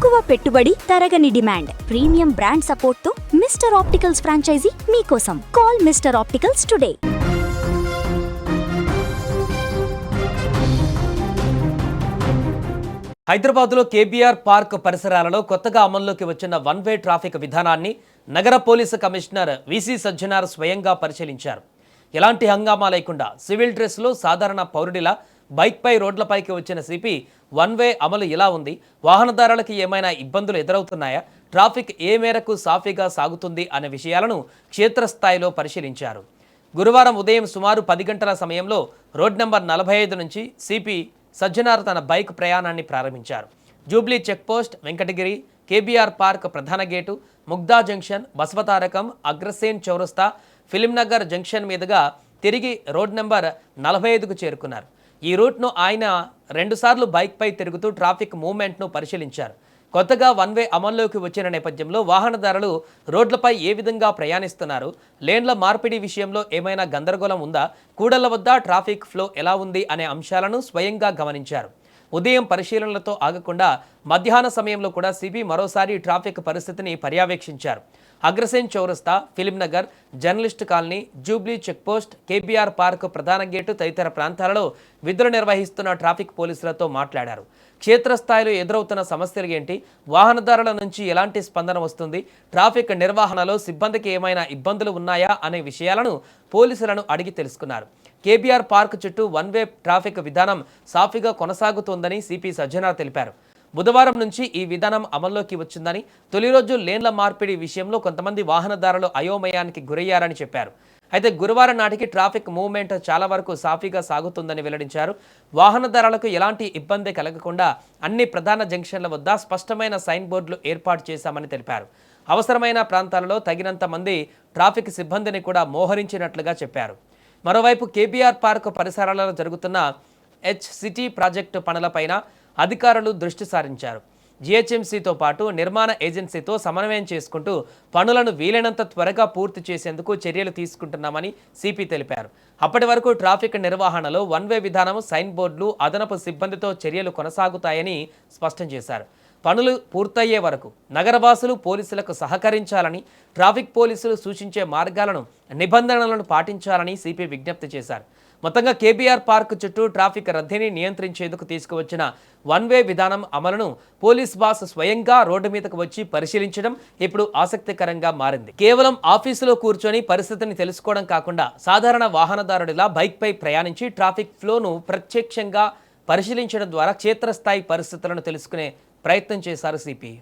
తక్కువ పెట్టుబడి, తరగని డిమాండ్, ప్రీమియం బ్రాండ్ సపోర్ట్ తో మిస్టర్ ఆప్టికల్స్ ఫ్రాంచైజీ మీకోసం. Call mister opticals today. హైదరాబాద్లో కేబీఆర్ పార్క్ పరిసరాలలో కొత్తగా అమల్లోకి వచ్చిన వన్ వే ట్రాఫిక్ విధానాన్ని నగర పోలీసు కమిషనర్ విసి సజ్జనార్ స్వయంగా పరిశీలించారు. ఎలాంటి హంగామా లేకుండా సివిల్ డ్రెస్లో సాధారణ పౌరుడిలా బైక్పై రోడ్లపైకి వచ్చిన సిపి వన్ వే అమలు ఎలా ఉంది, వాహనదారులకు ఏమైనా ఇబ్బందులు ఎదురవుతున్నాయా, ట్రాఫిక్ ఏ మేరకు సాఫీగా సాగుతుంది అనే విషయాలను క్షేత్రస్థాయిలో పరిశీలించారు. గురువారం ఉదయం సుమారు 10 గంటల సమయంలో రోడ్ నెంబర్ 45 నుంచి సిపి సజ్జనార్ తన బైక్ ప్రయాణాన్ని ప్రారంభించారు. Jubilee checkpost, Venkatagiri, KBR park ప్రధాన గేటు, ముగ్దా జంక్షన్, బసవతారకం, అగ్రసేన్ చౌరస్తా, ఫిలింనగర్ జంక్షన్ మీదుగా తిరిగి రోడ్ నెంబర్ 45కు చేరుకున్నారు. ఈ రూట్ను ఆయన 2 సార్లు బైక్పై తిరుగుతూ ట్రాఫిక్ మూవ్మెంట్ను పరిశీలించారు. కొత్తగా వన్ వే అమల్లోకి వచ్చిన నేపథ్యంలో వాహనదారులు రోడ్లపై ఏ విధంగా ప్రయాణిస్తున్నారు, లేన్ల మార్పిడి విషయంలో ఏమైనా గందరగోళం ఉందా, కూడళ్ల వద్ద ట్రాఫిక్ ఫ్లో ఎలా ఉంది అనే అంశాలను స్వయంగా గమనించారు. ఉదయం పరిశీలనలతో ఆగకుండా మధ్యాహ్న సమయంలో కూడా సిపి మరోసారి ట్రాఫిక్ పరిస్థితిని పర్యవేక్షించారు. అగ్రసేన్ చౌరస్తా, Film Nagar, journalist colony, Jubilee checkpost, KBR park ప్రధాన గేటు తదితర ప్రాంతాలలో విధులు నిర్వహిస్తున్న ట్రాఫిక్ పోలీసులతో మాట్లాడారు. క్షేత్రస్థాయిలో ఎదురవుతున్న సమస్యలు ఏంటి, వాహనదారుల నుంచి ఎలాంటి స్పందన వస్తుంది, ట్రాఫిక్ నిర్వహణలో సిబ్బందికి ఏమైనా ఇబ్బందులు ఉన్నాయా అనే విషయాలను పోలీసులను అడిగి తెలుసుకున్నారు. కేబీఆర్ పార్క్ చుట్టూ వన్ వే ట్రాఫిక్ విధానం సాఫీగా కొనసాగుతోందని సిపి సజ్జనార్ తెలిపారు. బుధవారం నుంచి ఈ విధానం అమల్లోకి వచ్చిందని, తొలి రోజు లేన్ల మార్పిడి విషయంలో కొంతమంది వాహనదారులు అయోమయానికి గురయ్యారని చెప్పారు. అయితే గురువారం నాటికి ట్రాఫిక్ మూవ్మెంట్ చాలా వరకు సాఫీగా సాగుతుందని వెల్లడించారు. వాహనదారులకు ఎలాంటి ఇబ్బంది కలగకుండా అన్ని ప్రధాన జంక్షన్ల వద్ద స్పష్టమైన సైన్ బోర్డులు ఏర్పాటు చేశామని తెలిపారు. అవసరమైన ప్రాంతాలలో తగినంత మంది ట్రాఫిక్ సిబ్బందిని కూడా మోహరించినట్లుగా చెప్పారు. మరోవైపు కేబీఆర్ పార్క్ పరిసరాలలో జరుగుతున్న సిటీ ప్రాజెక్టు పనులపైన అధికారులు దృష్టి సారించారు. జిహెచ్ఎంసీతో పాటు నిర్మాణ ఏజెన్సీతో సమన్వయం చేసుకుంటూ పనులను వీలైనంత త్వరగా పూర్తి చేసేందుకు చర్యలు తీసుకుంటున్నామని సిపి తెలిపారు. అప్పటి వరకు ట్రాఫిక్ నిర్వహణలో వన్ వే విధానం, సైన్ బోర్డులు, అదనపు సిబ్బందితో చర్యలు కొనసాగుతాయని స్పష్టం చేశారు. పనులు పూర్తయ్యే వరకు నగరవాసులు పోలీసులకు సహకరించాలని, ట్రాఫిక్ పోలీసులు సూచించే మార్గాలను, నిబంధనలను పాటించాలని సిపి విజ్ఞప్తి చేశారు. మొత్తంగా కేబీఆర్ పార్క్ చుట్టూ ట్రాఫిక్ రద్దీని నియంత్రించేందుకు తీసుకువచ్చిన వన్ వే విధానం అమలును పోలీస్ బాస్ స్వయంగా రోడ్డు మీదకు వచ్చి పరిశీలించడం ఇప్పుడు ఆసక్తికరంగా మారింది. కేవలం ఆఫీసులో కూర్చొని పరిస్థితిని తెలుసుకోవడం కాకుండా సాధారణ వాహనదారుడిలా బైక్పై ప్రయాణించి ట్రాఫిక్ ఫ్లోను ప్రత్యక్షంగా పరిశీలించడం ద్వారా క్షేత్రస్థాయి పరిస్థితులను తెలుసుకునే ప్రయత్నం చేశారు సిపి.